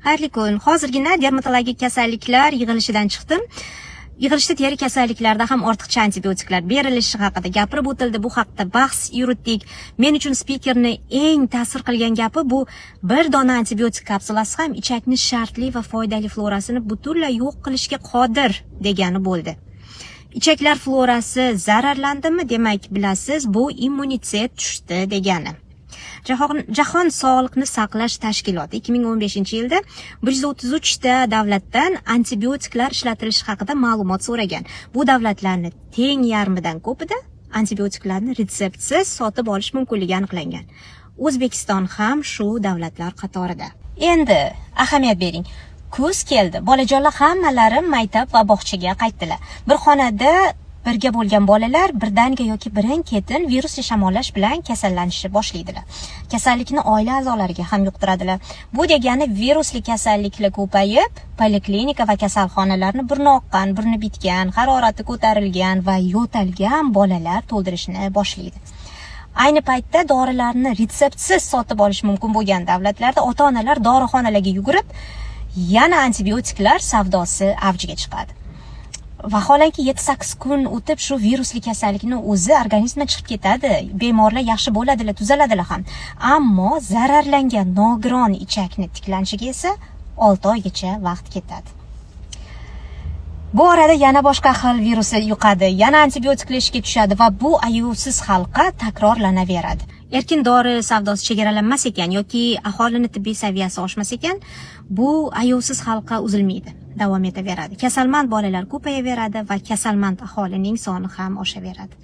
Xayrli kun. Hozirgina dermatologik kasalliklar yig'ilishidan chiqdim. Yig'ilishda teri kasalliklarda ham ortiqcha antibiotiklar berilishi haqida gapirib o'tildi. Bu haqda bahs yuritdik. Men uchun spikerni eng ta'sir qilgan gapi bu bir dona antibiotik kapsulasi ham ichakni shartli va foydali florasini butunlay yo'q qilishga qodir degani bo'ldi. Ichaklar florasi zararlandimi, demak bilasiz, bu immunitet tushdi degani. Jahon Sog'liqni saqlash tashkiloti 2015-yilda 133 ta davlatdan antibiotiklar ishlatilishi haqida ma'lumot so'ragan. Bu davlatlarning teng yarmidan ko'pida antibiotiklarni retseptsiz sotib olish mumkinligi aniqlangan. O'zbekiston ham shu davlatlar qatorida. Endi ahamiyat bering. Kuz keldi. Bolajonlar hammalari maktab va bog'chaga qaytdilar. Bir xonada birga bo'lgan bolalar birdaniga yoki birin-ketin virusli shamollash bilan kasallanishni boshlaydilar. Kasallikni oila a'zolariga ham yuqtiradilar. Bu degani virusli kasalliklar ko'payib, poliklinika va kasalxonalarni burni oqqan, burni bitgan, harorati ko'tarilgan va yo'talgan bolalar to'ldirishni boshlaydi. Ayni paytda dorilarni retseptsiz sotib olish mumkin bo'lgan davlatlarda ota-onalar dorixonalarga yugurib, yana antibiotiklar savdosi avjiga chiqadi. Vaholanki 7-8 kun o'tib shu virusli kasallikni o'zi organizmdan chiqib ketadi. Bemorlar yaxshi bo'ladilar, tuzaladilar ham. Ammo zararlangan nogiron ichakni tiklanishiga esa 6 oygacha vaqt ketadi. Bu orada yana boshqa xil virusi yuqadi, yana antibiotiklar ishga tushadi va bu ayovsiz halqa takrorlanaveradi. Erkin dori savdosi chegaralanmas ekan yoki aholini tibbiy saviyasi oshmas ekan, bu ayovsiz halqa uzilmaydi, davom etaveradi. Kasalmand bolalar ko'payaveradi va kasalmand aholining soni ham oshaveradi.